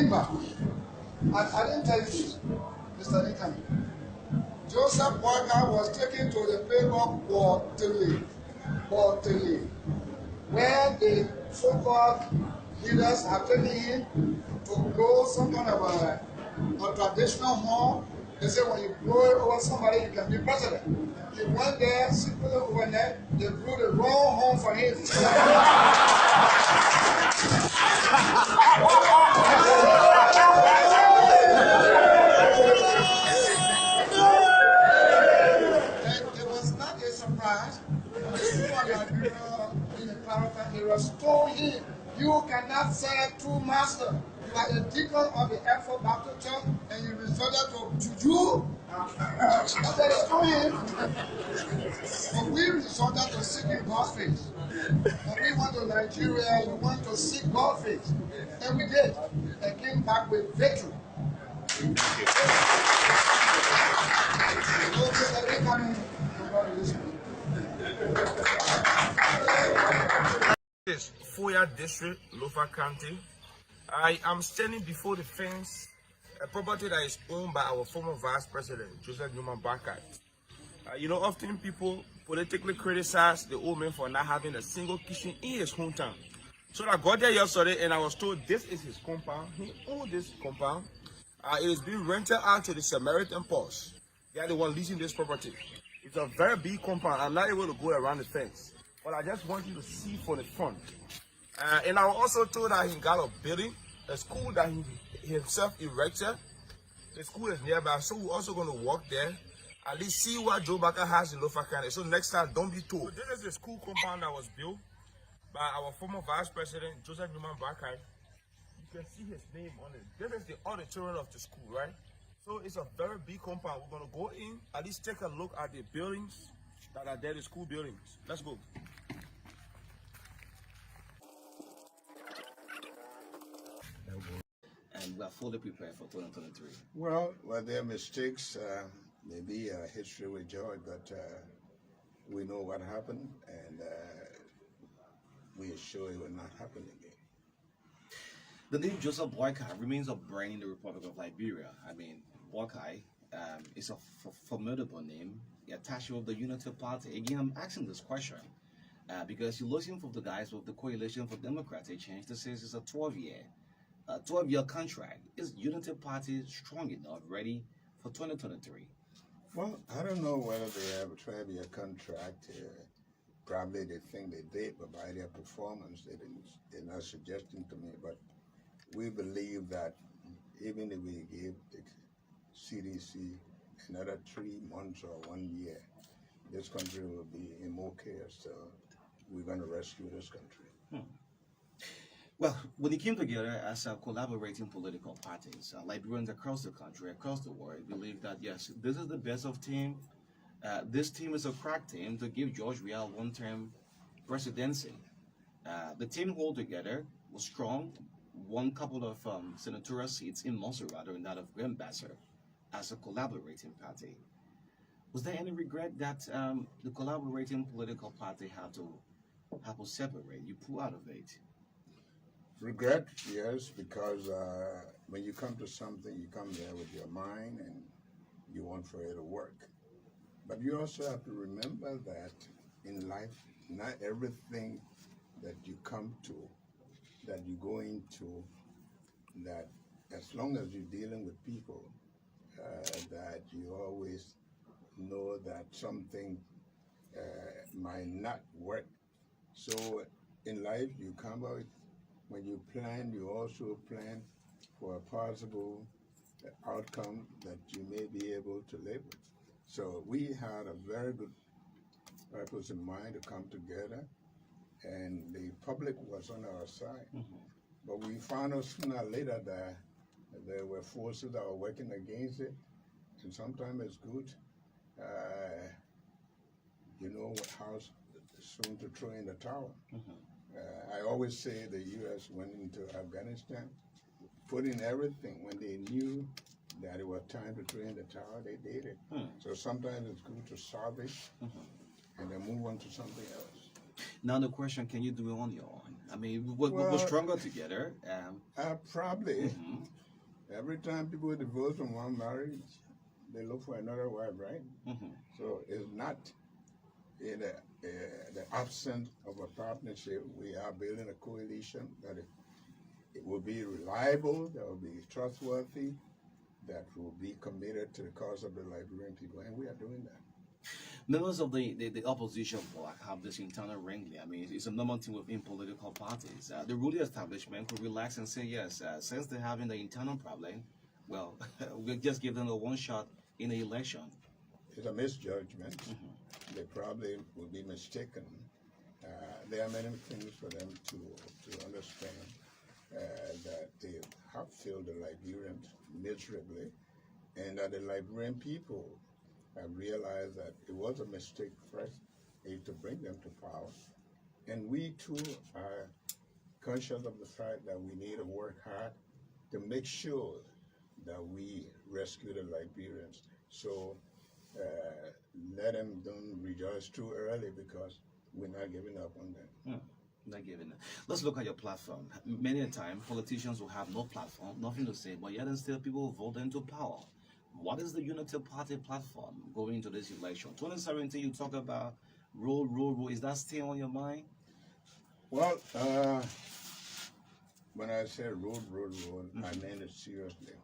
came back. And I didn't tell you this, Mr. Nathan. Joseph Weah was taken to the place of Bortele, where the so-called leaders have taken him to blow some kind of a traditional horn. They say when you blow it over somebody, you can be president. He went there, secretly over there, they blew the wrong horn for him. It was not a surprise. He was told him, you cannot serve two masters. You are a deacon of the Effort Baptist Church and you resorted to juju. That's what they told him. But we resorted to seeking God's face. When we went to Nigeria, we went to seek God's face. And we did. And came back with victory. This Weah District, Lofa County. I am standing before the fence, a property that is owned by our former Vice President, Joseph Newman Barkai. Often people politically criticize the old man for not having a single kitchen in his hometown. So I got there yesterday and I was told this is his compound. He owns this compound. It is being rented out to the Samaritan Pulse. They are the one leasing this property. It's a very big compound. I'm not able to go around the fence, but I just want you to see from the front. And I was also told that he got a building, a school that he himself erected. The school is nearby, so we're also going to walk there, at least see what Joe Barker has in Lofa County. So next time, don't be told. So this is the school compound that was built by our former Vice President, Joseph Newman Barkai. You can see his name on it. This is the auditorium of the school, right? So it's a very big compound. We're going to go in, at least take a look at the buildings that are there, the school buildings. Let's go. And we are fully prepared for 2023. Well, there are mistakes, maybe history with joy, but we know what happened, and we are sure it will not happen again. The name Joseph Boykai remains a brand in the Republic of Liberia. I mean, Boykai is a formidable name attached with the Unity Party. Again, I'm asking this question because you listen from the guys with the Coalition for Democratic Change that says it's a 12-year contract. Is Unity Party strong enough, ready for 2023? Well, I don't know whether they have a 12-year contract. Probably they think they did, but by their performance, they're not suggesting to me. But we believe that even if we give the CDC another 3 months or 1 year, this country will be in more chaos. So we're going to rescue this country. Well, when it came together as collaborating political parties, Liberians across the country, across the world, believe that, yes, this is the best of team. This team is a crack team to give George Weah one-term presidency. The team altogether was strong, won a couple of senatorial seats in Montserrat and that of Grand Bassett as a collaborating party. Was there any regret that the collaborating political party had to separate? You pull out of it. Regret, yes, because when you come to something, you come there with your mind and you want for it to work. But you also have to remember that in life, not everything that you come to, that you go into, that as long as you're dealing with people, that you always know that something might not work. So in life, you come out, when you plan, you also plan for a possible outcome that you may be able to live with. So we had a very good purpose in mind to come together, and the public was on our side. But we found out sooner or later that there were forces that were working against it, and sometimes it's good, how soon to throw in the towel. I always say the U.S. went into Afghanistan, put in everything. When they knew that it was time to throw in the towel, they did it. So sometimes it's good to salvage and then move on to something else. Now the question, can you do it on your own? I mean, we're stronger together. Probably. Every time people divorce from one marriage, they look for another wife, right? So it's not in the absence of a partnership. We are building a coalition that it will be reliable, that will be trustworthy, that will be committed to the cause of the Liberian people, and we are doing that. Members of the opposition bloc have this internal wrangling. I mean, it's a normal thing within political parties. The ruling establishment could relax and say, yes, since they're having the internal problem, well, we'll just give them a one shot in the election. It's a misjudgment. They probably will be mistaken. There are many things for them to understand that they have failed the Liberians miserably, and that the Liberian people have realized that it was a mistake first to bring them to power. And we too are conscious of the fact that we need to work hard to make sure that we rescue the Liberians. So let them don't rejoice too early, because we're not giving up on them. Not giving up. Let's look at your platform. Many a time, politicians will have no platform, nothing to say, but yet and still people will vote into power. What is the Unity Party platform going into this election? 2017, you talk about rule. Is that still on your mind? Well, when I say rule, I mean it seriously.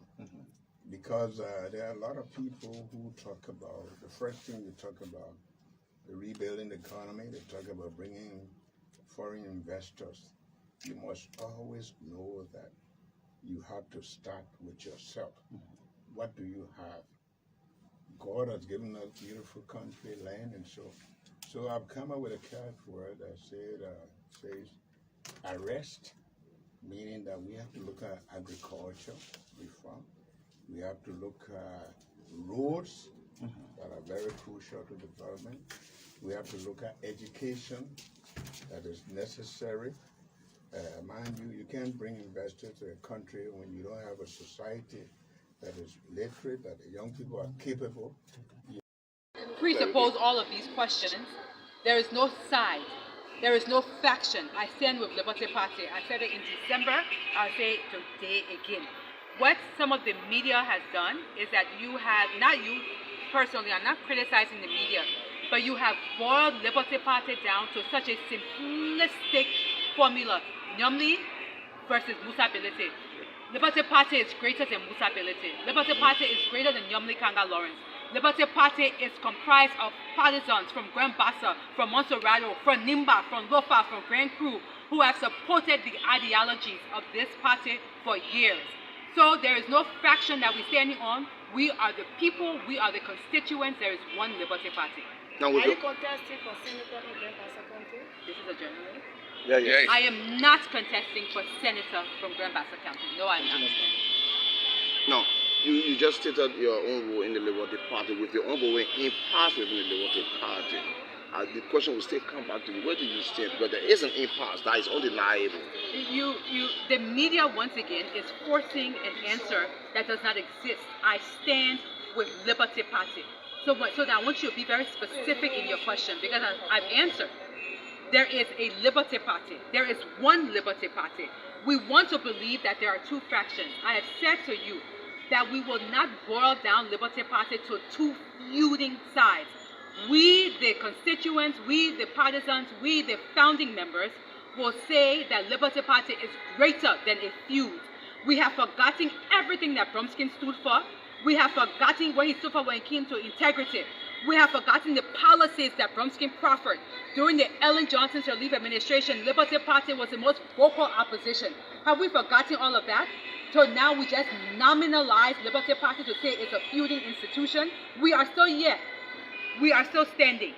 Because there are a lot of people who talk about, the first thing they talk about, the rebuilding the economy, they talk about bringing foreign investors. You must always know that you have to start with yourself. What do you have? God has given us beautiful country, land, and so I've come up with a catchword that says arrest, meaning that we have to look at agriculture reform. We have to look at roads that are very crucial to development. We have to look at education that is necessary. Mind you, you can't bring investors to a country when you don't have a society that is literate, that the young people are capable. Presuppose all of these questions. There is no side. There is no faction. I stand with Liberty Party. I said it in December. I'll say it today again. What some of the media has done is that you have, not you personally, I'm not criticizing the media, but you have boiled Liberty Party down to such a simplistic formula. Nyamli versus Musability. Liberty Party is greater than Musability. Liberty Party is greater than Nyamli Kanga Lawrence. Liberty Party is comprised of partisans from Grand Bassa, from Monserrato, from Nimba, from Lofa, from Grand Cru, who have supported the ideologies of this party for years. So there is no faction that we're standing on. We are the people, we are the constituents. There is one Liberty Party. Now, are you contesting for senator in Grand Bassa County? This is a journalist. Yeah. I am not contesting for senator from Grand Bassa County. No, I'm not. No, you just stated your own role in the Liberty Party with your ongoing impasse within the Liberty Party. The question will still come back to you. Where do you stand? Because there is an impasse that is undeniable. The media once again is forcing an answer that does not exist. I stand with Liberty Party. So that I want you to be very specific in your question, because I've answered. There is a Liberty Party. There is one Liberty Party. We want to believe that there are two fractions. I have said to you that we will not boil down Liberty Party to two feuding sides. We, the constituents, we, the partisans, we, the founding members, will say that Liberty Party is greater than a feud. We have forgotten everything that Bromskin stood for. We have forgotten what he stood for when it came to integrity. We have forgotten the policies that Bromskin proffered. During the Ellen Johnson's relief administration, Liberty Party was the most vocal opposition. Have we forgotten all of that? So now we just nominalize Liberty Party to say it's a feuding institution. We are still here. We are still standing.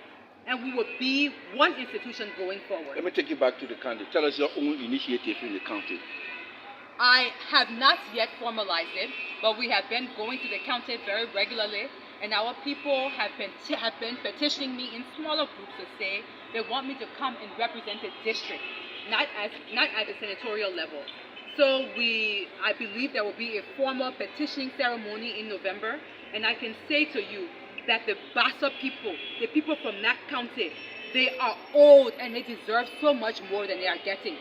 And we will be one institution going forward. Let me take you back to the county. Tell us your own initiative in the county. I have not yet formalized it, but we have been going to the county very regularly, and our people have been petitioning me in smaller groups to say they want me to come and represent the district, not at the senatorial level. So I believe there will be a formal petitioning ceremony in November, and I can say to you that the Bassa people, the people from that county, they are old and they deserve so much more than they are getting.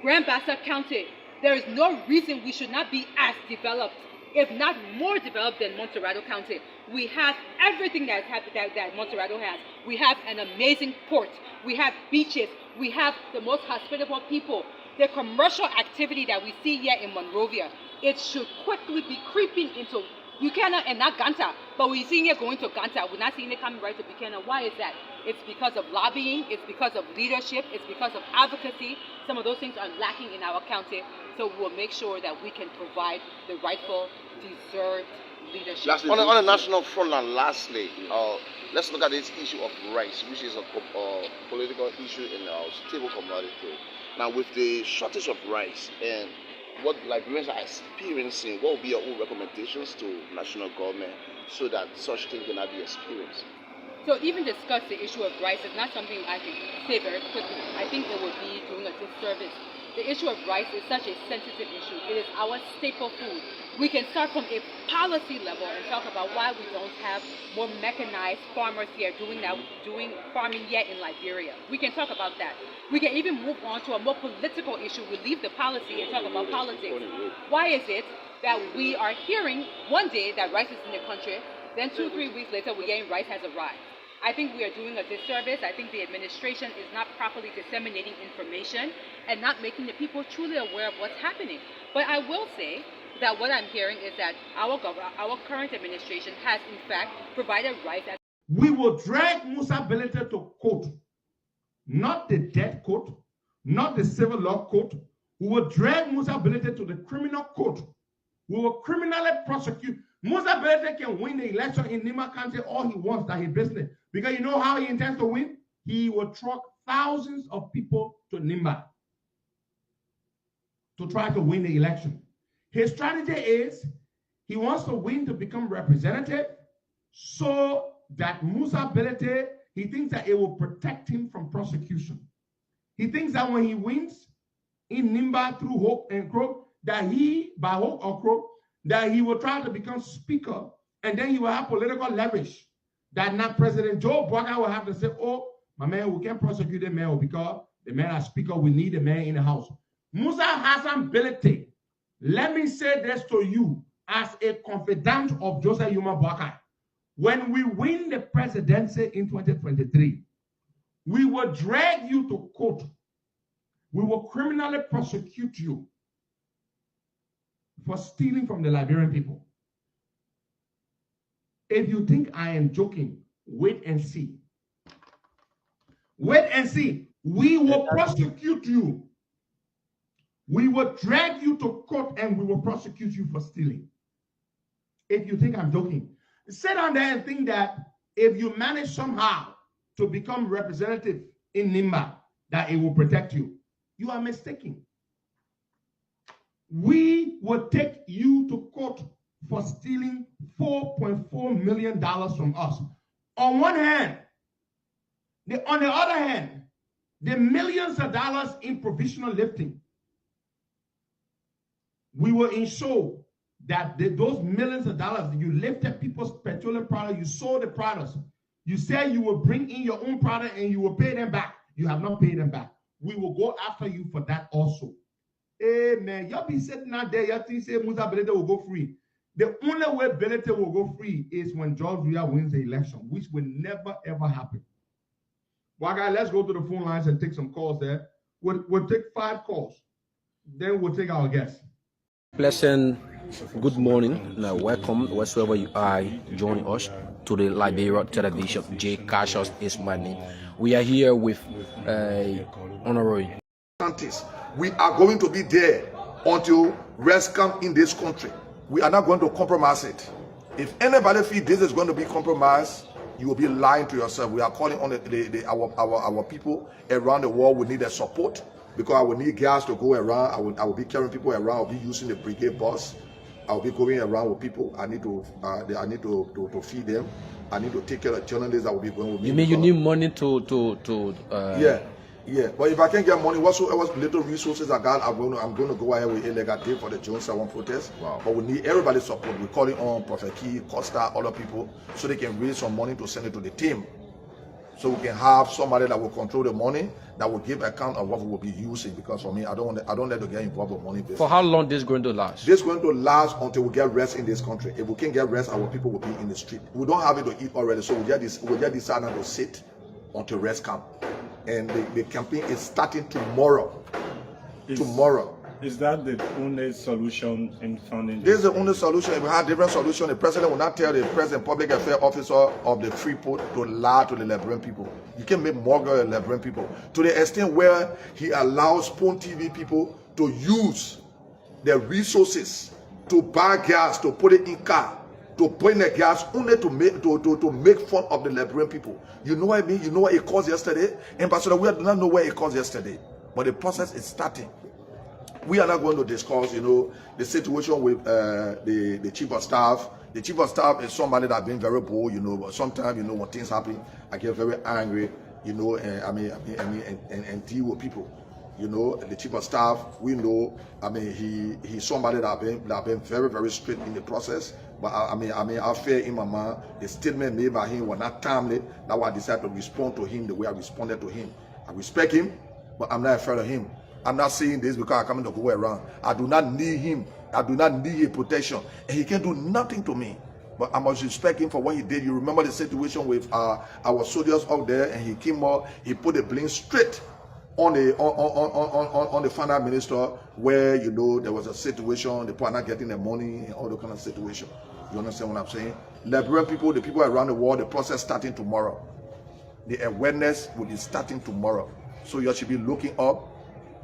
Grand Bassa County, there is no reason we should not be as developed, if not more developed than Montserrado County. We have everything that Montserrado has. We have an amazing port. We have beaches. We have the most hospitable people. The commercial activity that we see here in Monrovia, it should quickly be creeping into Buchanan and not Ganta. But we're seeing it going to Ganta. We're not seeing it coming right to Buchanan. Why is that? It's because of lobbying. It's because of leadership. It's because of advocacy. Some of those things are lacking in our county. So we'll make sure that we can provide the rightful, deserved leadership. On a national front, and lastly, let's look at this issue of rice, which is a political issue in our stable commodity. Now, with the shortage of rice and what Liberians are experiencing, what will be your own recommendations to national government so that such things cannot be experienced? So even discuss the issue of rice is not something I can say very quickly. I think it would be doing a disservice. The issue of rice is such a sensitive issue. It is our staple food. We can start from a policy level and talk about why we don't have more mechanized farmers here doing farming yet in Liberia. We can talk about that. We can even move on to a more political issue. We leave the policy and talk about politics. Why is it that we are hearing one day that rice is in the country, then 2-3 weeks later we're getting rice has arrived? I think we are doing a disservice. I think the administration is not properly disseminating information and not making the people truly aware of what's happening. But I will say that what I'm hearing is that our current administration has in fact provided rice. We will drag Musa Belete to court, not the death court, not the civil law court. We will drag Musa Belete to the criminal court. We will criminally prosecute. Musa Belete can win the election in Nima County all he wants, that his business. Because you know how he intends to win? He will truck thousands of people to Nimba to try to win the election. His strategy is he wants to win to become representative so that Musa Belete, he thinks that it will protect him from prosecution. He thinks that when he wins in Nimba through hope and crook, that he, by hope or crook, that he will try to become speaker, and then he will have political leverage. That now President Joe Biden will have to say, oh, my man, we can't prosecute the man because the man as speaker, we need the man in the house. Musa Hassan Belete, let me say this to you as a confidant of Joseph Yuma Boakai. When we win the presidency in 2023, we will drag you to court. We will criminally prosecute you for stealing from the Liberian people. If you think I am joking, wait and see. Wait and see. We will prosecute you. We will drag you to court and we will prosecute you for stealing. If you think I'm joking, sit down there and think that if you manage somehow to become representative in Nimba, that it will protect you. You are mistaken. We will take you to court for stealing $4.4 million from us. On one hand, on the other hand, the millions of dollars in provisional lifting, we will ensure that those millions of dollars, you lifted people's petroleum products, you sold the products, you said you will bring in your own product and you will pay them back. You have not paid them back. We will go after you for that also. Hey man, y'all be sitting out there, y'all think say Musa Belete will go free. The only way Belete will go free is when George Weah wins the election, which will never ever happen. Well, guys, let's go to the phone lines and take some calls there. We'll take 5 calls. Then we'll take our guests. Pleasant good morning. Now, welcome wherever you are joining us to the Liberia television. J. Cassius is my name. We are here with Honorary. We are going to be there until rest comes in this country. We are not going to compromise it. If anybody feels this is going to be compromised, you will be lying to yourself. We are calling on our people around the world. We need their support because I will need gas to go around. I will be carrying people around. I will be using the brigade bus. I will be going around with people. I need to feed them. I need to take care of journalists that will be going with me. You mean you need money Yeah. But if I can't get money, whatsoever little resources I got, I'm going to go ahead with illegal day for the June 7 protest. Wow. But we need everybody's support. We're calling on Prophet Key, Costa, other people, so they can raise some money to send it to the team. so we can have somebody that will control the money, that will give account of what we will be using. Because for me, I don't let to get involved with money business. For how long this is going to last? This is going to last until we get rest in this country. If we can't get rest, our people will be in the street. We don't have it to eat already, so we just decide not to sit until rest comes. And the campaign is starting tomorrow. Tomorrow. Is that the only solution in funding? This is the only solution. If we have different solutions, the president will not tell the president public affairs officer of the Freeport to lie to the Liberian people. You can make more of the Liberian people to the extent where he allows Spoon TV people to use their resources to buy gas, to put it in car, to put in the gas only to make fun of the Liberian people. You know what I mean? You know what it caused yesterday? Ambassador, we do not know where it caused yesterday, but the process is starting. We are not going to discuss, you know, the situation with the chief of staff. The chief of staff is somebody that's been very bold, you know, but sometimes, you know, when things happen, I get very angry, you know, and deal with people. You know, the chief of staff, we know, he's somebody that been very, very straight in the process. But I fear in my mind, the statement made by him was not timely. That's why I decided to respond to him the way I responded to him. I respect him, but I'm not afraid of him. I'm not saying this because I'm coming to go around. I do not need him. I do not need his protection. And he can do nothing to me. But I must respect him for what he did. You remember the situation with our soldiers out there, and he came up, he put the blame straight on the finance minister, where, you know, there was a situation, the people are not getting their money and all the kind of situation. You understand what I'm saying? Liberian people, the people around the world, the process starting tomorrow. The awareness will be starting tomorrow. So you should be looking up.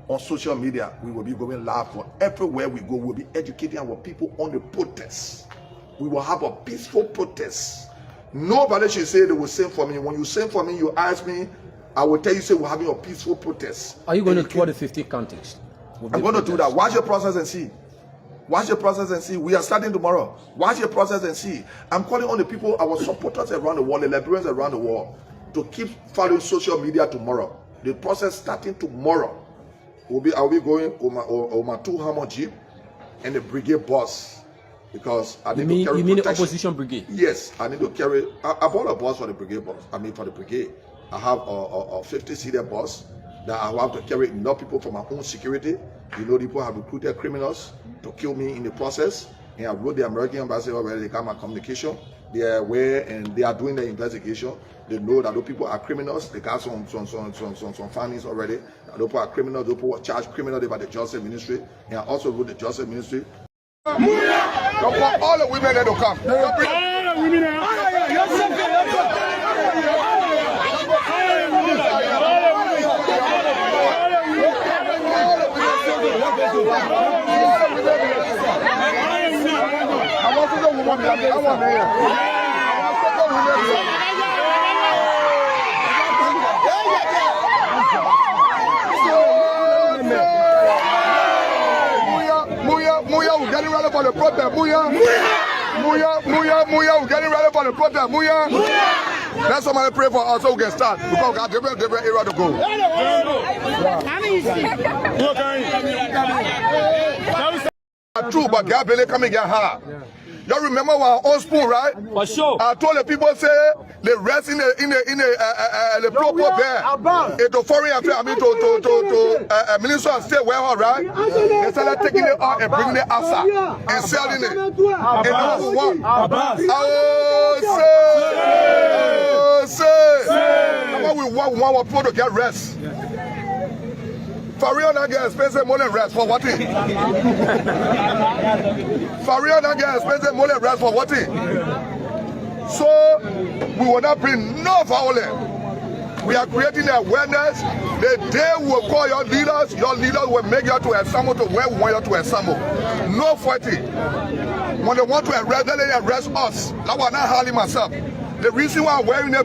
On social media, we will be going live for everywhere we go. We'll be educating our people on the protest. We will have a peaceful protest. Nobody should say they will send for me. When you send for me, you ask me, I will tell you, say we're having a peaceful protest. Are you going to tour the 50 counties? I'm going to do that. Watch your process and see. Watch your process and see. We are starting tomorrow. Watch your process and see. I'm calling on the people, our supporters around the world, the Liberians around the world, to keep following social media tomorrow. The process starting tomorrow. I'll be going on my 2 Hummer Jeep and the brigade bus, because I need to carry. You mean the opposition brigade? Yes, I need to carry. I bought a bus for the brigade bus. For the brigade, I have a 50-seater bus that I will have to carry enough people for my own security. You know, people have recruited criminals to kill me in the process, and I wrote the American embassy already. They got my communication. They are aware and they are doing the investigation. They know that those people are criminals. They got some findings already. Those people are criminals. Those people are charged criminally by the Justice Ministry. And I also wrote the Justice Ministry. Don't want all the women there to come. All the women there. I want to go with one. I want We're getting ready for the protest. We're getting ready for the protest. Let somebody pray for us so we can start, because we got different area to go. True, but God really coming get hard. Y'all remember our own spoon, right? For sure. I told the people, say they rest in the proper there. To foreign affairs, to Minister of State, Weah, right? They started taking it out and bringing it outside and selling it. And now we want. Now we want our people to get rest. For real, not get expensive money rest for what? For real, not get expensive money rest for what? So we will not bring no violence. We are creating awareness. The day we will call your leaders will make you to assemble to where we want you to assemble. No fighting. When they want to arrest, let them arrest us. I will not harm myself. The reason why I'm wearing the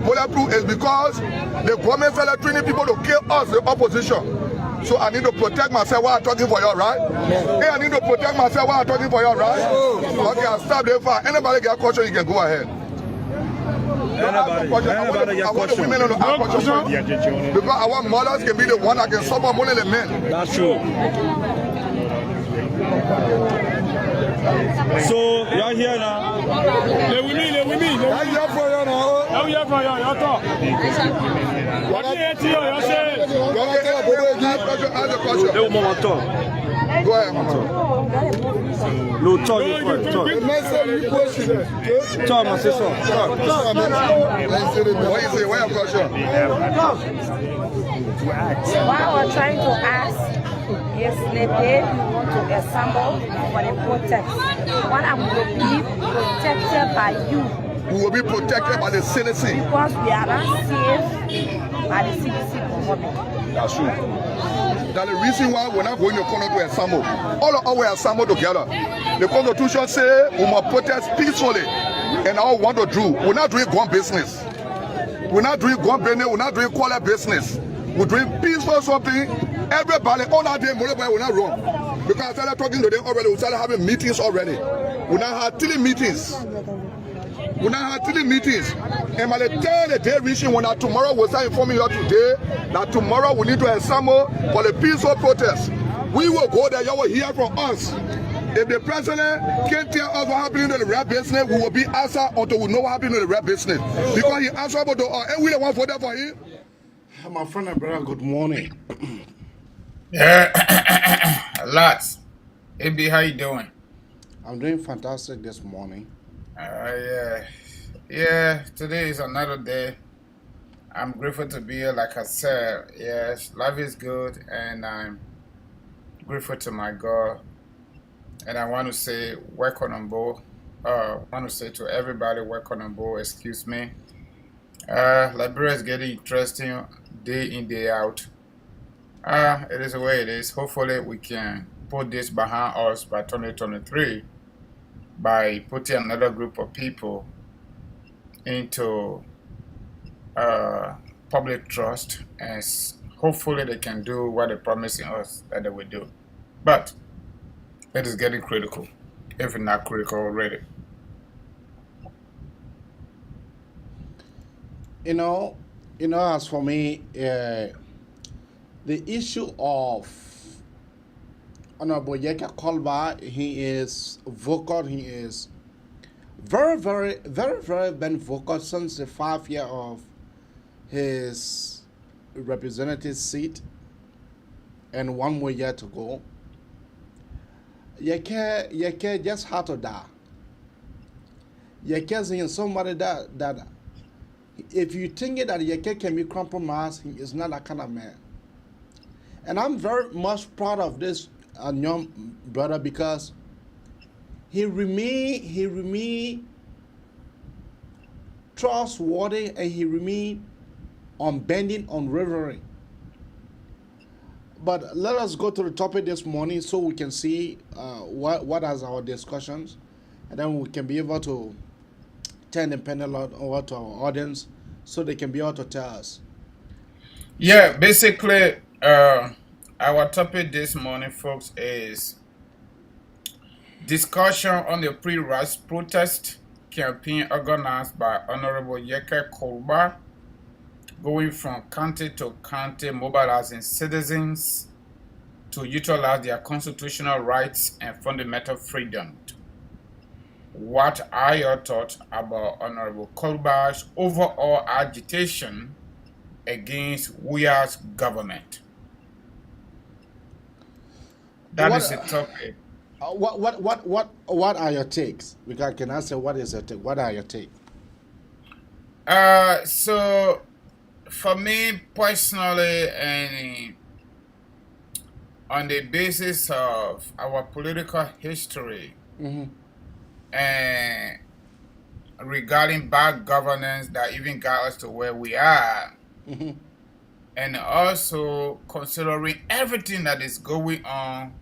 bulletproof is because the government started training people to kill us, the opposition. So I need to protect myself while I'm talking for you, right? Hey, I need to protect myself while I'm talking for you, right? Okay, I'll stop there. For anybody get a question, you can go ahead. Anybody get a question? Women to ask questions, because our mothers can be the one that can support more than the men. That's true. So, you're here now. Let me. we hear from you. Your talk. What do you hear to you? You say. Ask the question. They will move talk. Go ahead, Mama. No, talk is fine. Talk, my sister. Talk. What you say? What your question? What I was trying to ask is the day we want to assemble for the protest. What I will be protected by you. We will be protected by the citizen. Because we are not safe by the citizen government. That's true. That's the reason why we're not going to come to assemble. All of us will assemble together. The Constitution says we must protest peacefully. And all we want to do, we're not doing gun business. We're not doing gun business. We're not doing quality business. We're doing peaceful something. Everybody on our day, we're not wrong. Because I started talking to them already. We started having meetings already. We now had 3 meetings. We now have 3 meetings. And by the time the day reaching, when tomorrow we'll start informing you today that tomorrow we need to assemble for the peaceful protest. We will go there, you will hear from us. If the president can't tell us what happened in the rap business, we will be answered until we know what happened in the rap business. Because he answerable to us, and we don't want to vote for him. My friend and brother, good morning. Yeah, lots. AB, how you doing? I'm doing fantastic this morning. Yeah, today is another day. I'm grateful to be here. Like I said, yes, life is good, and I'm grateful to my God. And I want to say, welcome on board. I want to say to everybody, welcome on board. Excuse me. Liberia is getting interesting day in, day out. It is the way it is. Hopefully, we can put this behind us by 2023 by putting another group of people into public trust, and hopefully they can do what they're promising us that they will do. But it is getting critical, if not critical already. You know, as for me, the issue of Honorable Yekeh Kolubah, he is vocal. He is very been vocal since the 5 year of his representative seat, and 1 more year to go. Yekeh just had to die. Yekeh is somebody that if you think that Yekeh can be compromised, he is not that kind of man. And I'm very much proud of this young brother because he remain trustworthy, and he remain unbending, unwavering. But let us go to the topic this morning so we can see what is our discussions, and then we can be able to turn the panel over to our audience so they can be able to tell us. Yeah, basically, our topic this morning, folks, is discussion on the pre-rise protest campaign organized by Honorable Yekeh Kolubah, going from county to county, mobilizing citizens to utilize their constitutional rights and fundamental freedom. What are your thoughts about Honorable Kolubah's overall agitation against Weah's government? That is the topic. What are your takes? Because I can answer what is your take. What are your takes? So for me personally, and on the basis of our political history, and regarding bad governance that even got us to where we are, and also considering everything that is going on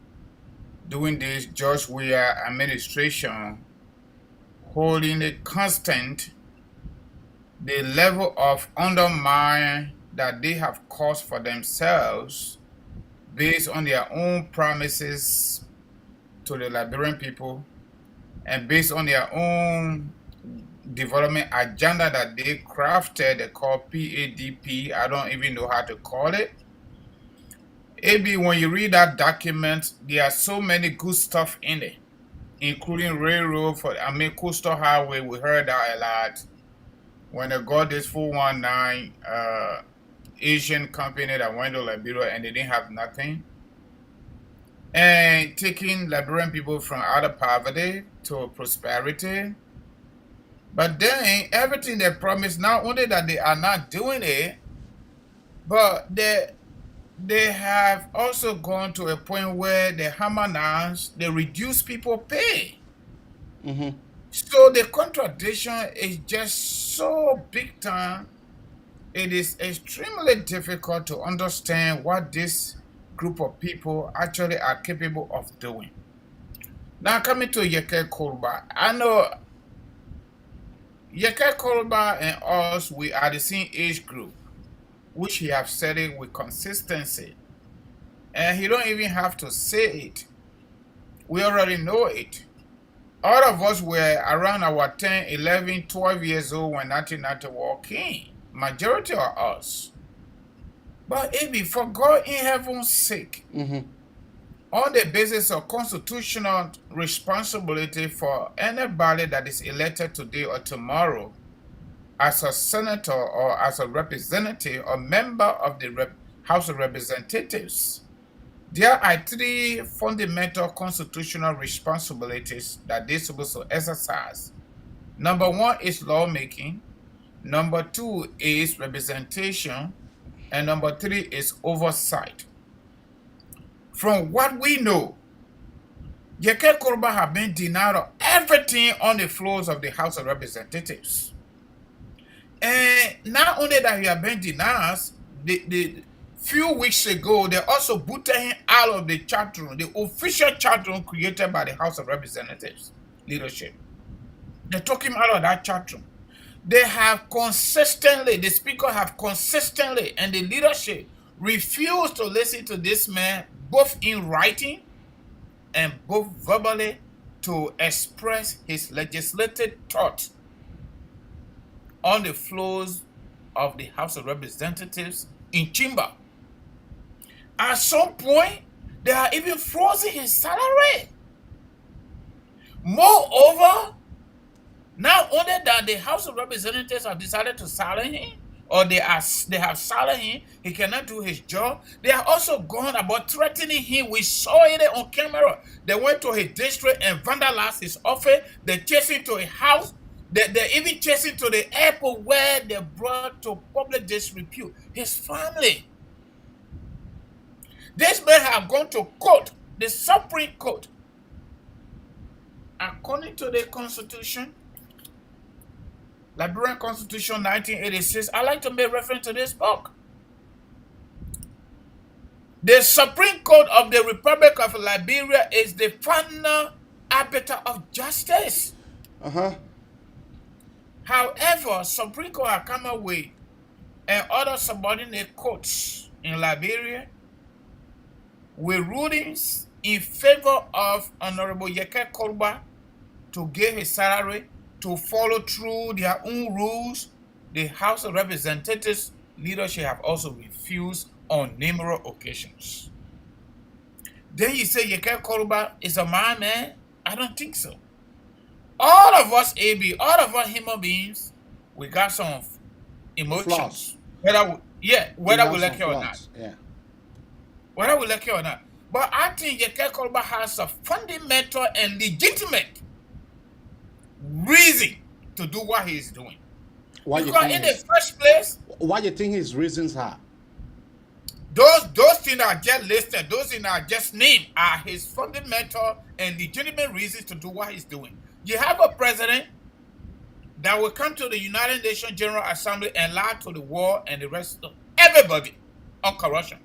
during this George Weah administration, holding it constant, the level of undermine that they have caused for themselves based on their own promises to the Liberian people and based on their own development agenda that they crafted, they call PADP. I don't even know how to call it. AB, when you read that document, there are so many good stuff in it, including railroad coastal highway. We heard that a lot. when they got this 419 Asian company that went to Liberia and they didn't have nothing, and taking Liberian people from out of poverty to prosperity. But then everything they promised, not only that they are not doing it, but they have also gone to a point where they harmonize, they reduce people pay. So the contradiction is just so big time. It is extremely difficult to understand what this group of people actually are capable of doing. Now coming to Yekeh Kolubah, I know Yekeh Kolubah and us, we are the same age group, which he have said it with consistency. And he don't even have to say it. We already know it. All of us were around our 10, 11, 12 years old when 1990 war came. Majority of us. But it be for God in heaven's sake, on the basis of constitutional responsibility for anybody that is elected today or tomorrow as a senator or as a representative or member of the House of Representatives, there are 3 fundamental constitutional responsibilities that they're supposed to exercise. Number 1 is lawmaking. Number 2 is representation. And number 3 is oversight. From what we know, Yekeh Kolubah have been denied of everything on the floors of the House of Representatives. And not only that he have been denied, the few weeks ago, they also booted him out of the chat room, the official chat room created by the House of Representatives leadership. They took him out of that chat room. They have consistently, the speaker have consistently, and the leadership refused to listen to this man, both in writing and both verbally, to express his legislative thought on the floors of the House of Representatives in chamber. At some point, they are even frozen his salary. Moreover, not only that the House of Representatives have decided to silence him, or they have silenced him, he cannot do his job, they are also gone about threatening him. We saw it on camera. They went to his district and vandalized his office. They chased him to a house. They even chased him to the airport where they brought to public disrepute his family. This man have gone to court, the Supreme Court. According to the Constitution, Liberian Constitution 1986, I like to make reference to this book. The Supreme Court of the Republic of Liberia is the final arbiter of justice. However, Supreme Court have come away and other subordinate courts in Liberia with rulings in favor of Honorable Yekeh Kolubah to give his salary, to follow through their own rules. The House of Representatives leadership have also refused on numerous occasions. Then you say Yekeh Kolubah is a man? I don't think so. All of us all of us human beings, we got some emotions. Whether we like it or not. Whether we like it or not. But I think Yekeh Kolubah has a fundamental and legitimate reason to do what he is doing. Because in the first place, what do you think his reasons are? Those things are just listed, those things are just named, are his fundamental and legitimate reasons to do what he's doing. You have a president that will come to the United Nations General Assembly and lie to the world and the rest of everybody on corruption,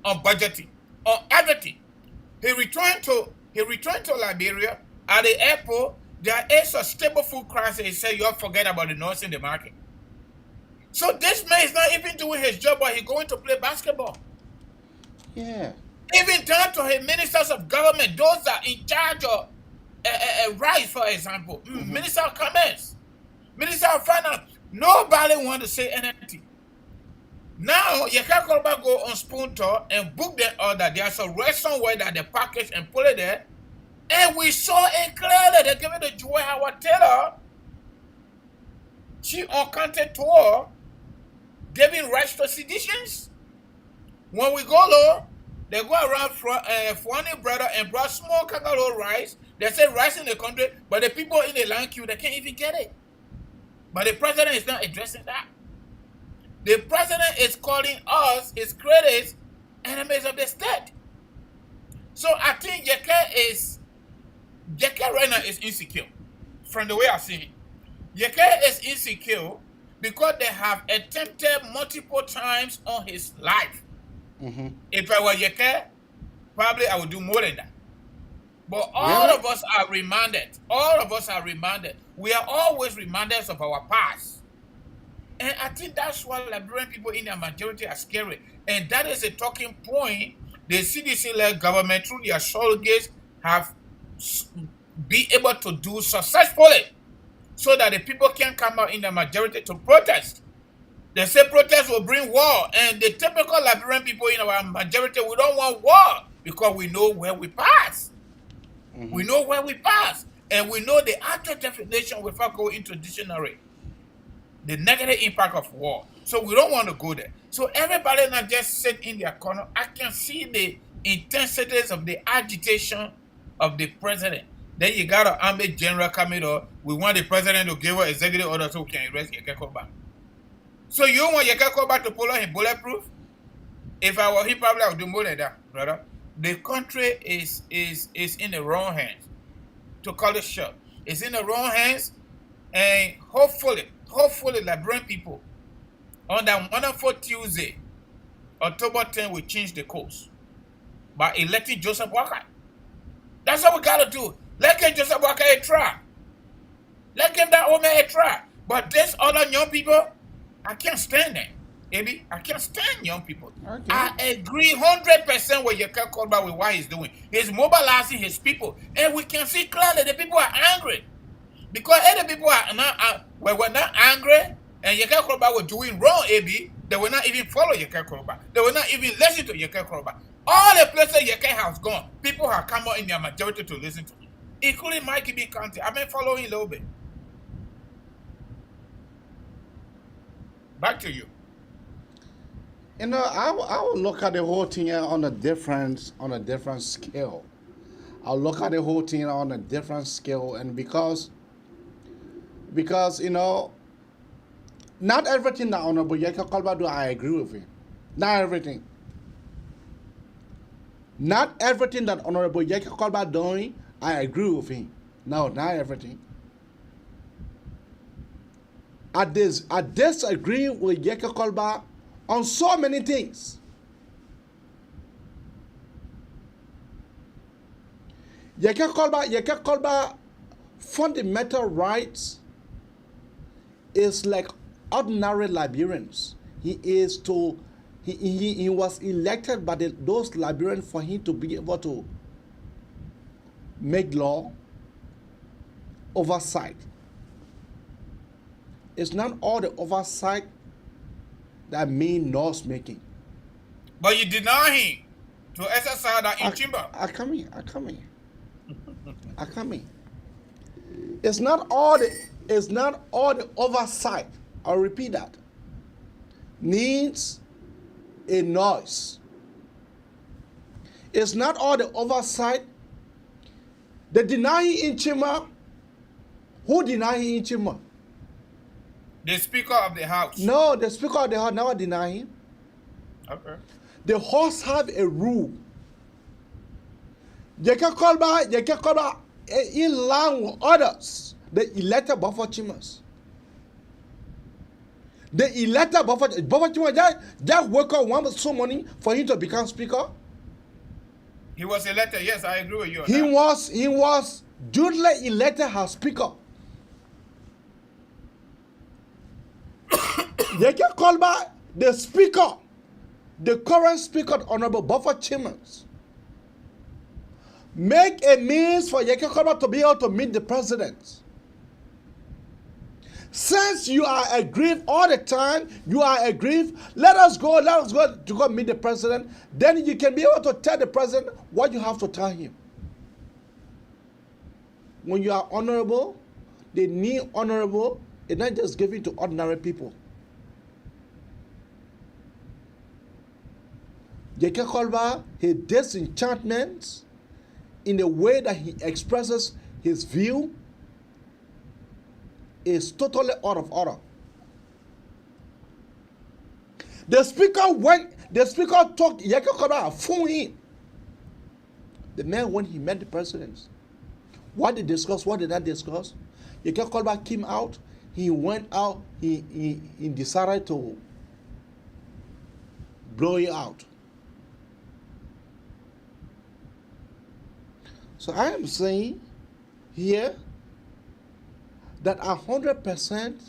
on budgeting, on everything. He returned to Liberia. At the airport, there is a stable food crisis. He said, you all forget about the noise in the market. So this man is not even doing his job, but he's going to play basketball. Yeah. Even down to his ministers of government, those that are in charge of rice, for example, Minister of Commerce, Minister of Finance, nobody want to say anything. Now, Yekeh Kolubah go on Spoon Tour and book the order. There's a restaurant where that they package and put it there. And we saw it clearly. They give it to Weah, our tailor. she on country tour giving rights to seditions. When we go low, they go around Fuani brother and brought small kangaroo rice. They say rice in the country, but the people in the land queue, they can't even get it. But the president is not addressing that. The president is calling us, his critics, enemies of the state. So I think Yekeh right now is insecure. From the way I see it, Yekeh is insecure because they have attempted multiple times on his life. If I were Yekeh, probably I would do more than that. But all of us are reminded. All of us are reminded. We are always reminders of our past. And I think that's why Liberian people in their majority are scary. And that is a talking point the CDC-led government, through their surrogates, have been able to do successfully so that the people can come out in the majority to protest. They say protest will bring war. And the typical Liberian people in our majority, we don't want war because we know where we pass. We know where we pass. And we know the actual definition without going into dictionary. The negative impact of war. So we don't want to go there. So everybody not just sit in their corner. I can see the intensities of the agitation of the president. Then you got an army general coming up. We want the president to give us executive order so we can arrest Yekeh Kolubah. So you want Yekeh Kolubah to pull out him bulletproof? If I were him, probably I would do more than that, brother. The country is in the wrong hands. To call it short. It's in the wrong hands. And hopefully, Liberian people, on that wonderful Tuesday, October 10, we change the course by electing Joseph Weah. That's what we got to do. Let's give Joseph Weah a try. Let's give that old man a try. But this other young people, I can't stand them. Baby, I can't stand young people. Okay. I agree 100% with Yekeh Kolubah with what he's doing. He's mobilizing his people. And we can see clearly the people are angry. Because other people are not, were not angry, and Yekeh Kolubah were doing wrong, AB, they will not even follow Yekeh Kolubah. They will not even listen to Yekeh Kolubah. All the places Yekeh has gone, people have come out in their majority to listen to him, including Mikey B. County. I've been following a little bit. Back to you. You know, I will look at the whole thing on a different scale. I'll look at the whole thing on a different scale, and because you know, not everything that Honorable Yekeh Kolubah do, I agree with him. Not everything. Not everything that Honorable Yekeh Kolubah doing, I agree with him. No, not everything. I disagree with Yekeh Kolubah on so many things. Yekeh Kolubah fundamental rights is like ordinary Liberians. He was elected by those Liberians for him to be able to make law, oversight. It's not all the oversight that mean laws making. But you deny him to exercise that in chamber. I come in. It's not all the oversight. I'll repeat that. Needs a noise. It's not all the oversight. They deny him in chamber. Who deny him in chamber? The Speaker of the House. No, the Speaker of the House never deny him. Okay. The House have a rule. Yekeh Kolubah, in line with others, they elected buffer chambers. They elected buffer chambers. Just wake up one so morning for him to become Speaker. He was elected. Yes, I agree with you. He was duly elected as Speaker. Yekeh Kolubah, the Speaker, the current Speaker, Honorable Buffer Chambers, make a means for Yekeh Kolubah to be able to meet the president. Since you are aggrieved all the time, let us go to go meet the president. Then you can be able to tell the president what you have to tell him. When you are honorable, they need honorable it's not just given to ordinary people. Yekeh Kolubah, he disenchantments in the way that he expresses his view is totally out of order. The speaker talked Yekeh Kolubah phone in. The man, when he met the president, what they discussed, what did they discuss? Yekeh Kolubah came out, he went out, he decided to blow it out. So I am saying here that 100%,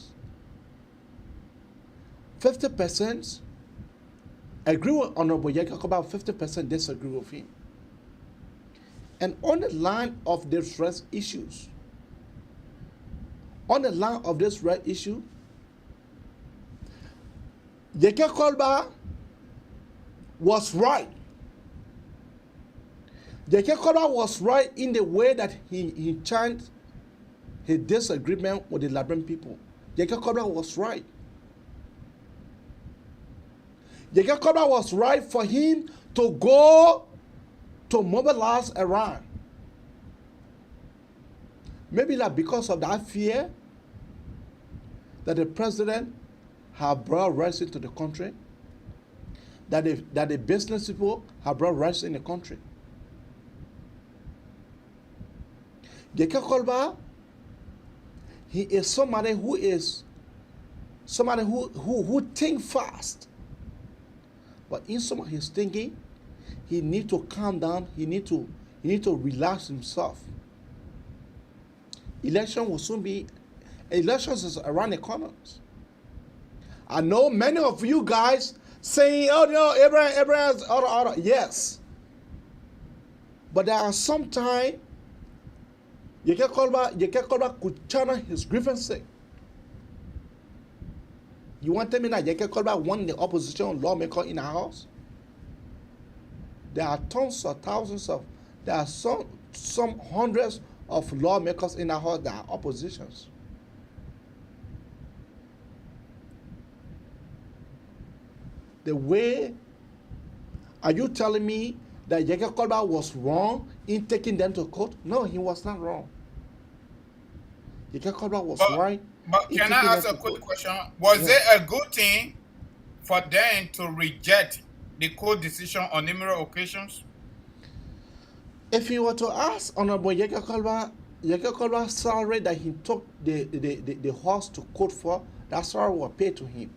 50% agree with Honorable Yekeh Kolubah, 50% disagree with him. And on the line of these race issues, Yekeh Kolubah was right. Yekeh Kolubah was right in the way that he chant his disagreement with the Liberian people. Yekeh Kolubah was right. Yekeh Kolubah was right for him to go to mobilize Iran. Maybe like because of that fear that the president have brought rice into the country, that the business people have brought rice in the country. Yekeh Kolubah, he is somebody who think fast. But in some of his thinking, he need to calm down, he need to relax himself. Elections is around the corners. I know many of you guys saying, oh no, Abraham's order. Yes. But there are some time Yekeh Kolubah could channel his grievances. You want to tell me that Yekeh Kolubah won the opposition lawmaker in the house? There are there are some hundreds of lawmakers in the house that are oppositions. The way, are you telling me that Yekeh Kolubah was wrong in taking them to court? No, he was not wrong. Yekeh Kolubah was right. But can I ask a quick question? Was it a good thing for them to reject the court decision on numerous occasions? If you were to ask Honorable Yekeh Kolubah's salary that he took the horse to court for, that salary was paid to him.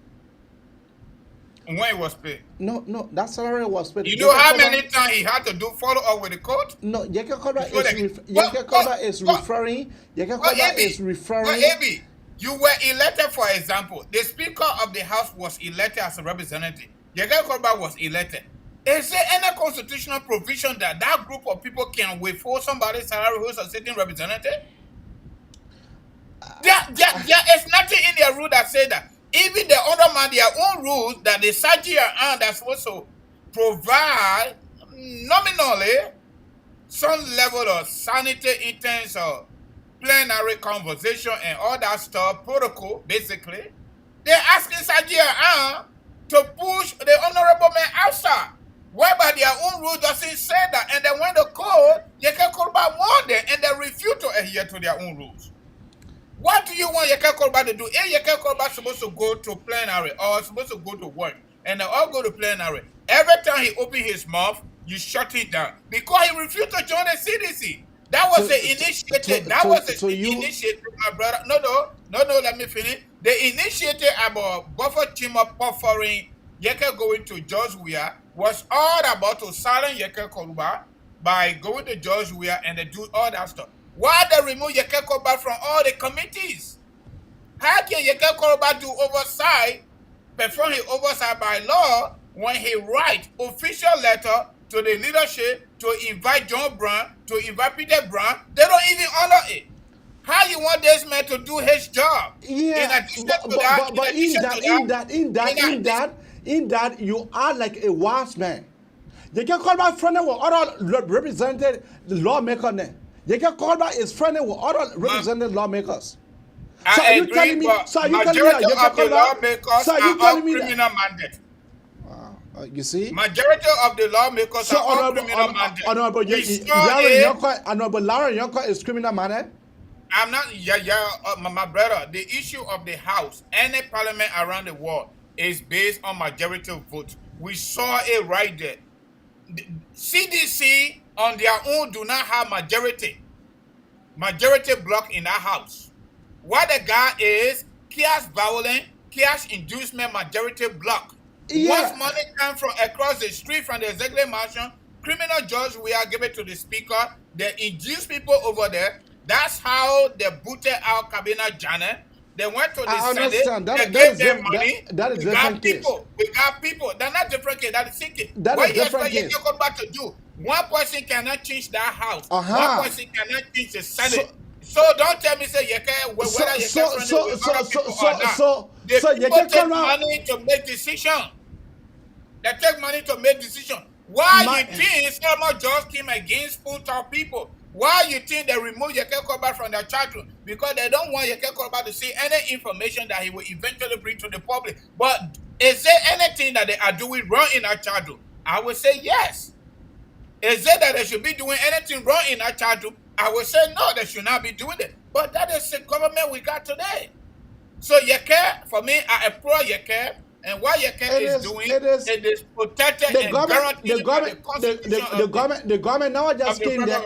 When it was paid? No, that salary was paid. You know how many times he had to do follow up with the court? No, Yekeh Kolubah is referring. But Abi, you were elected, for example. The Speaker of the House was elected as a representative. Yekeh Kolubah was elected. Is there any constitutional provision that that group of people can withhold somebody's salary who's a sitting representative? There is nothing in their rule that say that. Even the other man, their own rules that the Saji are that's supposed to provide nominally some level of sanity in terms of plenary conversation and all that stuff, protocol, basically. They're asking Saji to push the honorable man outside, whereby their own rule doesn't say that. And then when the court, Yekeh Kolubah won them and they refuse to adhere to their own rules. What do you want Yekeh Kolubah to do? If Yekeh Kolubah is supposed to go to plenary or supposed to go to work, and they all go to plenary, every time he opens his mouth, you shut it down because he refused to join the CDC. That was the initiative. That was the initiative, my brother. No, let me finish. The initiative about buffer chimmer buffering Yekeh going to George Weah was all about to silence Yekeh Kolubah by going to George Weah and they do all that stuff. Why they remove Yekeh Kolubah from all the committees? How can Yekeh Kolubah do oversight, perform his oversight by law, when he writes official letter to the leadership to invite John Brown, to invite Peter Brown? They don't even honor it. How you want this man to do his job? Yeah, in that, you are like a wise man. Yekeh Kolubah friendly with other represented lawmakers. Yekeh Kolubah is friendly with other represented lawmakers. I agree, but majority of the lawmakers are all criminal minded. You see? Majority of the lawmakers are all criminal minded. Honorable Lauren Yonko is criminal minded? I'm not, my brother. The issue of the House, any parliament around the world, is based on majority vote. We saw it right there. The CDC on their own do not have majority block in that House. What the guy is, chaos violent, chaos inducement majority block. Yeah. Once money comes from across the street from the executive mansion, criminal judge we are given to the speaker, they induce people over there. That's how they booted out Cabinet Janet. They went to the Senate. They gave them money. That is we different got people. We got people. They're not different case. That is thinking. That what is different case. You come back to do? One person cannot change that house. One person cannot change the Senate. So don't tell me, say Yekeh, whether Yekeh friendly with other people or not. The people take money to make decisions. They take money to make decisions. Why you think someone just came against full-time people? Why you think they remove Yekeh Kolubah from their chat room? Because they don't want Yekeh Kolubah to see any information that he will eventually bring to the public. But is there anything that they are doing wrong in our chat room? I would say yes. Is it that they should be doing anything wrong in our chat room? I would say no, they should not be doing it. But that is the government we got today. So Yekeh, for me, I applaud Yekeh. And what Yekeh is doing, it is protected and guaranteed by the Constitution. The government now just came there.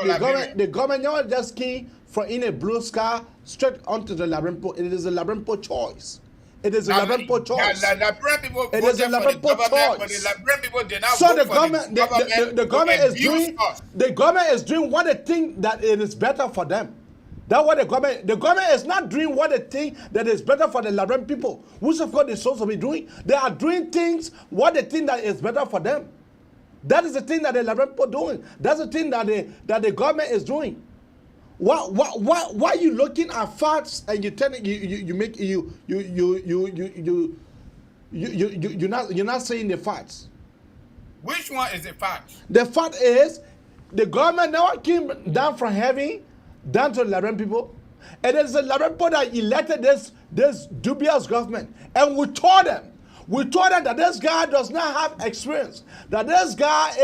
The government now just came from in a blue sky straight onto the Labyrinth. It is a Labyrinth choice. It is a Labyrinth choice. It is a Labyrinth choice. But the Labyrinth people did not so vote the government is doing what they think that it is better for them. That's what the government is not doing what they think that is better for the Labyrinth people, which of course they're supposed to be doing. They are doing things what they think that is better for them. That is the thing that the Labyrinth people doing. That's the thing that the government is doing. Why you looking at facts and you telling you're not saying the facts? Which one is the fact? The fact is the government never came down from heaven down to the Labyrinth people. It is the Labyrinth people that elected this dubious government. And we told them that this guy does not have experience. That this guy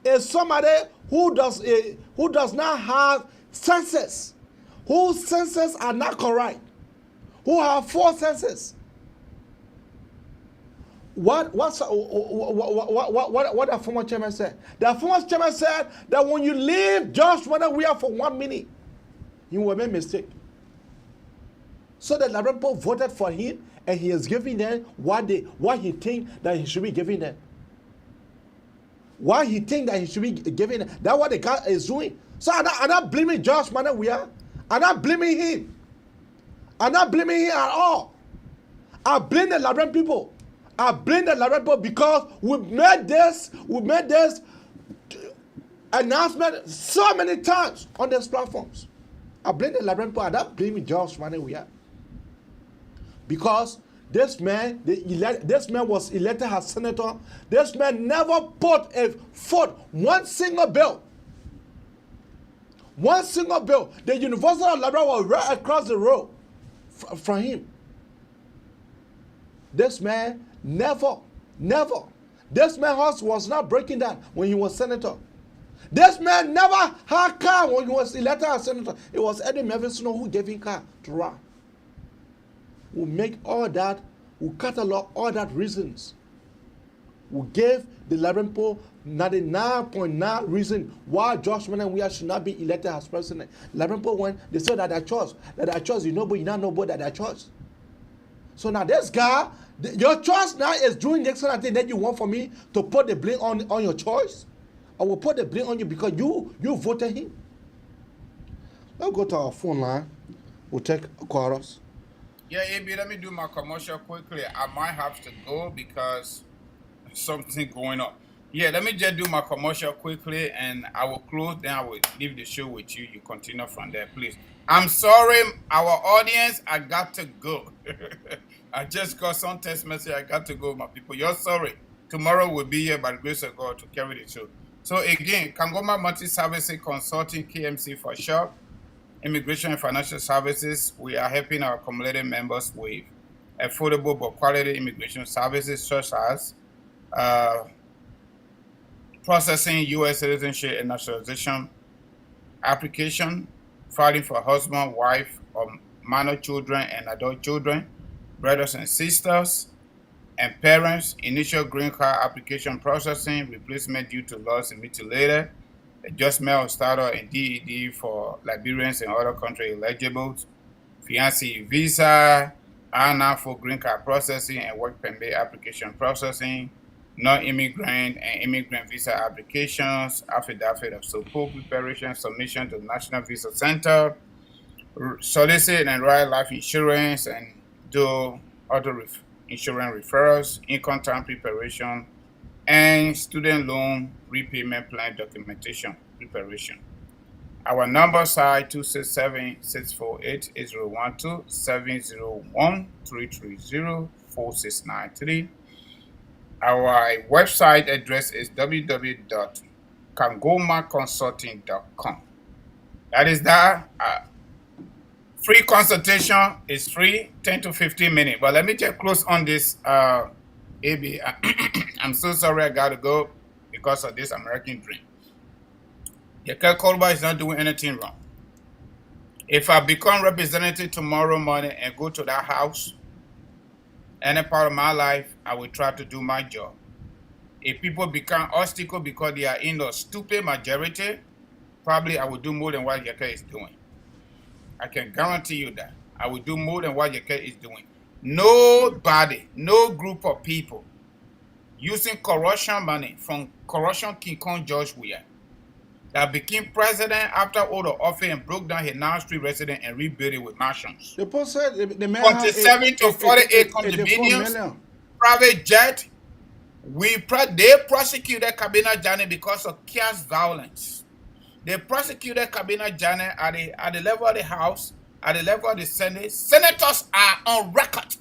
is somebody who does not have senses. Whose senses are not correct. Who have 4 senses. What the former chairman said? The former chairman said that when you leave Josh Weah for 1 minute, you will make a mistake. So the Labyrinth people voted for him, and he is giving them what he think that he should be giving them. What he think that he should be giving them. That's what the guy is doing. So I'm not blaming Josh Weah. I'm not blaming him. I'm not blaming him at all. I blame the Labyrinth people. I blame the Labyrinth people because we made this announcement so many times on these platforms. I blame the Labyrinth people. I don't blame Josh Weah. Because this man was elected as senator. This man never put a foot, one single bill. One single bill. The University of Liberia was right across the road from him. This man never. This man's house was not breaking down when he was senator. This man never had a car when he was elected as senator. It was Eddie Melvin who gave him a car to run. We make all that, we catalog all that reasons. We gave the Labyrinth people 99.9 reason why Josh Weah should not be elected as president. Labyrinth people when they said that their choice, you know, but you not know about that their choice. So now this guy, your choice now is doing the excellent thing that you want for me to put the blame on your choice. I will put the blame on you because you voted him. Let's go to our phone line. We'll take quarters. Yeah, AB, let me do my commercial quickly. I might have to go because something going on. Yeah, let me just do my commercial quickly and I will close, then I will leave the show with you. You continue from there, please. I'm sorry, our audience, I got to go. I just got some text message, I got to go, my people. You're sorry. Tomorrow we'll be here by the grace of God to carry the show. So again, Kangoma Multi-Services Consulting, KMC for short. immigration and financial services. We are helping our community members with affordable but quality immigration services such as processing U.S. citizenship and naturalization application, filing for husband, wife, or minor children and adult children, brothers and sisters, and parents, initial green card application processing, replacement due to loss and mutilated, adjustment of status and DED for Liberians and other country eligible, fiancé visa, ANA for green card processing and work permit application processing, non-immigrant and immigrant visa applications, affidavit of support preparation, submission to National Visa Center, solicit and write life insurance and do other insurance referrals, income tax preparation, and student loan repayment plan documentation preparation. Our numbers are 267-648-8012, 701-330-4693. Our website address is www.kangomaconsulting.com. That is that. Free consultation is free, 10 to 15 minutes. But let me just close on this, AB. I'm so sorry I got to go because of this American dream. Yekeh Kolubah is not doing anything wrong. If I become representative tomorrow morning and go to that house, any part of my life, I will try to do my job. If people become obstacle because they are in the stupid majority, probably I will do more than what Yekeh is doing. I can guarantee you that. I will do more than what Yekeh is doing. Nobody, no group of people using corruption money from corruption King Kong George Weah that became president after all the office and broke down his 9th Street residence and rebuilt it with mansions. The post said the man 47 to 48 condominiums, private jet. They prosecuted Kabina Jani because of chaos violence. They prosecuted Kabina Jani at the level of the House, at the level of the Senate. Senators are on record,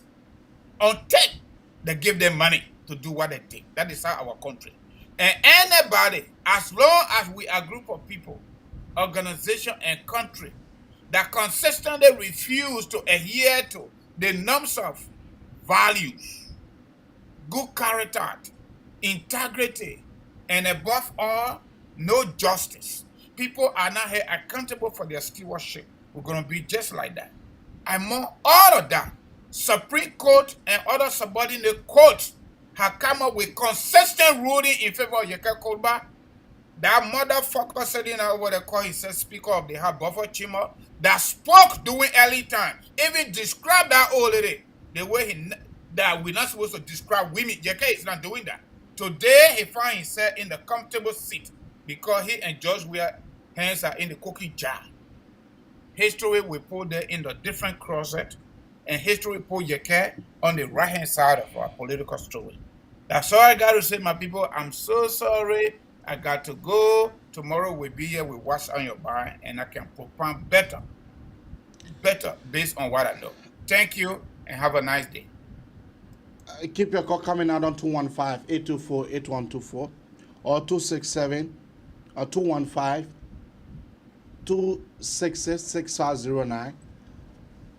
on tape. They give them money to do what they think. That is how our country. And anybody, as long as we are a group of people, organization and country that consistently refuse to adhere to the norms of values, good character, integrity, and above all, no justice. People are not held accountable for their stewardship. We're going to be just like that. Among all of that, Supreme Court and other subordinate courts have come up with consistent ruling in favor of Yekeh Kolubah. That motherfucker sitting over there called himself Speaker of the House, Buffer Chima, that spoke during early time, even described that old lady the way that we're not supposed to describe women. Yekeh is not doing that. Today, he found himself in the comfortable seat because he and George Weah hands are in the cookie jar. History will put them in the different closet, and history will put Yekeh on the right-hand side of our political story. That's all I got to say, my people. I'm so sorry. I got to go. Tomorrow we'll be here with What's on Your Mind, and I can propound better based on what I know. Thank you, and have a nice day. Keep your call coming out on 215-824-8124 or 267 or 215-266-6509.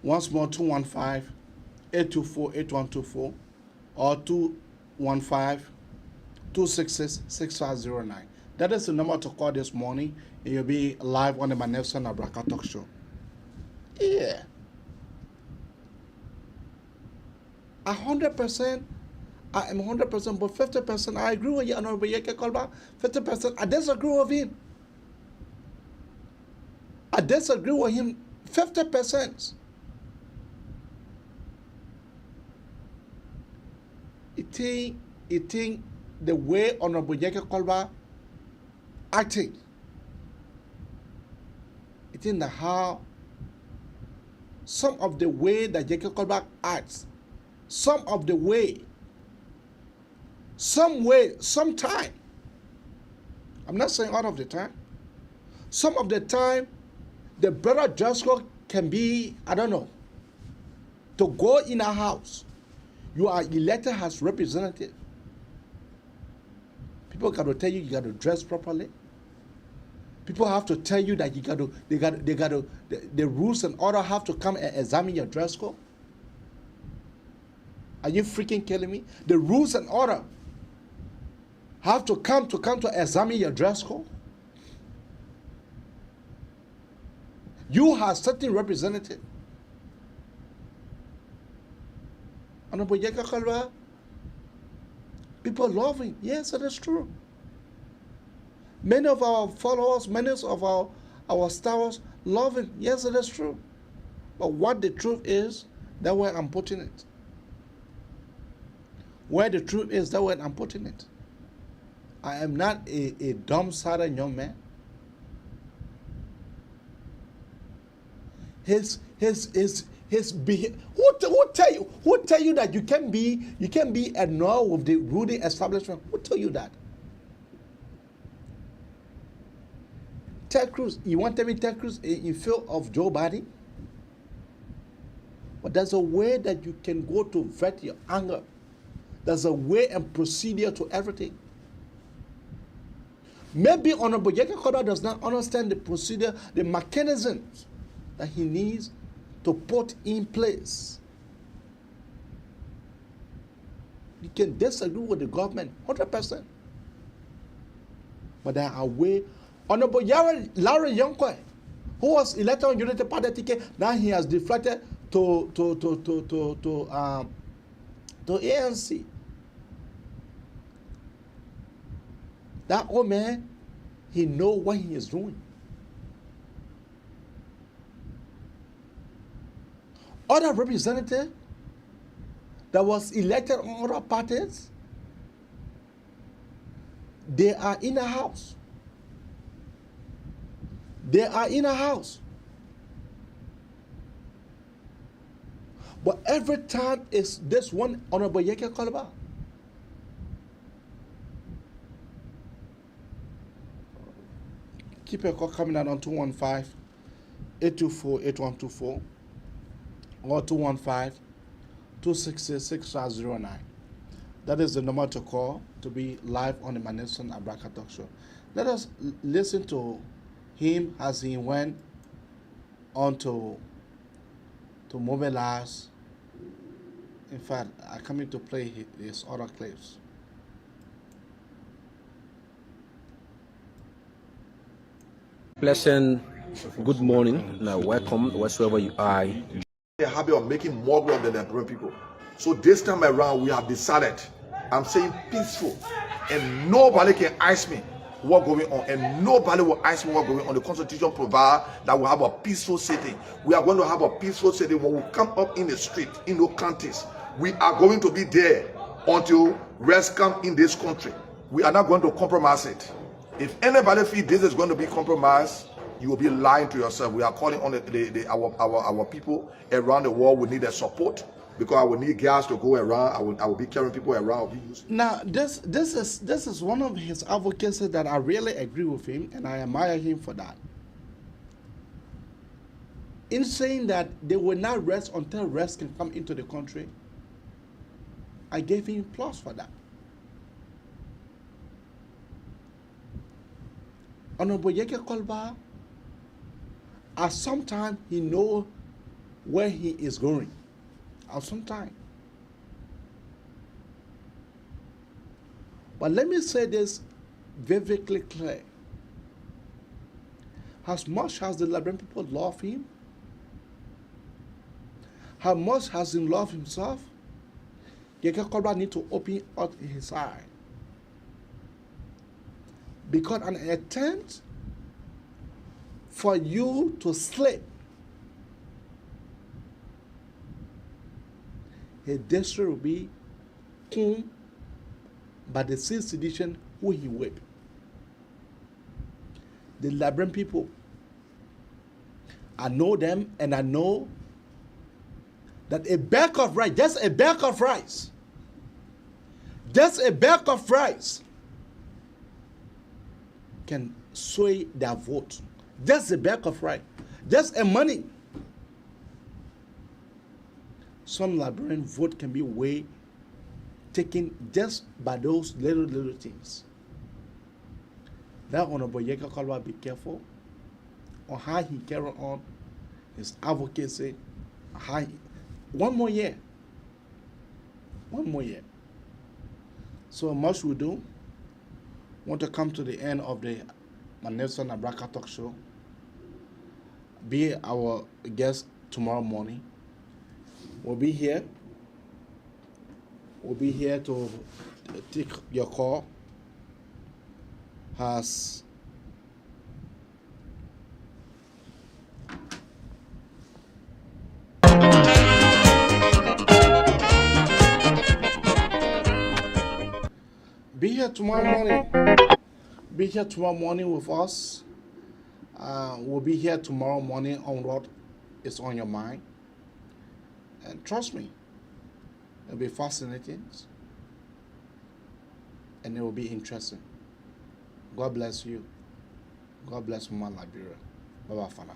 Once more, 215-824-8124 or 215-266-6509. That is the number to call this morning, and you'll be live on the Manelson Abraka Talk Show. Yeah. 100%, I am 100%, but 50%, I agree with you, Honorable Yekeh Kolubah. 50%, I disagree with him. I disagree with him 50%. I think the way Honorable Yekeh Kolubah acting, I think that how some of the way that Yekeh Kolubah acts, some of the way, sometime, I'm not saying all of the time, some of the time, the brother Joshua can be, I don't know, to go in a house, you are elected as representative. People got to tell you, you got to dress properly. People have to tell you that the rules and order have to come and examine your dress code. Are you freaking killing me? The rules and order have to come to examine your dress code. You have certain representative. Honorable Yekeh Kolubah, people love him. Yes, that is true. Many of our followers, many of our stars love him. Yes, that is true. But what the truth is, that's where I'm putting it. Where the truth is, that's where I'm putting it. I am not a dumb-sided young man. Who tell you that you can be annoyed with the ruling establishment? Who tell you that? Ted Cruz, you want to be Ted Cruz in feel of Joe Biden? But there's a way that you can go to vet your anger. There's a way and procedure to everything. Maybe Honorable Yekeh Kolubah does not understand the procedure, the mechanisms that he needs to put in place. You can disagree with the government 100%. But there are ways. Honorable Larry Youngquay, who was elected on United Party ticket, now he has deflected to ANC. That old man, he knows what he is doing. Other representative that was elected on other parties, they are in a house. They are in a house. But every time it's this one Honorable Yekeh Kolubah. Keep your call coming out on 215-824-8124 or 215-266-6509. That is the number to call to be live on the Manelson Abraka Talk Show. Let us listen to him as he went on to mobilize. In fact, I'm coming to play his other clips. Pleasant good morning. Now, welcome wherever you are. The habit of making mockery of the Liberian people. So this time around, we have decided, I'm saying peaceful, and nobody can ask me what's going on, and nobody will ask me what's going on. The Constitution provides that we have a peaceful city. We are going to have a peaceful city. When we come up in the street, in those counties, we are going to be there until rest comes in this country. We are not going to compromise it. If anybody feels this is going to be compromised, you will be lying to yourself. We are calling on our people around the world. We need their support, because I will need gas to go around. I will be carrying people around. Now, this is one of his advocacy that I really agree with him, and I admire him for that. In saying that they will not rest until rest can come into the country, I gave him applause for that. Honorable Yekeh Kolubah, at some time he knows where he is going. At some time. But let me say this vividly clear. As much as the Liberian people love him, how much has he loved himself, Yekeh Kolubah needs to open up his eye. Because an attempt for you to sleep, his destiny will be whom by the same sedition who he whipped. The Liberian people, I know them, and I know that a bag of rice, just a bag of rice, can sway their vote. Just a bag of rice, just a money. Some Liberian vote can be way taken just by those little things. that Honorable Yekeh Kolubah be careful on how he carry on his advocacy. One more year. So much we do. Want to come to the end of the Nelson Abraka talk show. Be our guest tomorrow morning. We'll be here. We'll be here to take your call. Be here tomorrow morning. Be here tomorrow morning with us. We'll be here tomorrow morning on what is on your mind. And trust me, it'll be fascinating and it will be interesting. God bless you. God bless Mama Liberia. Bye-bye for now.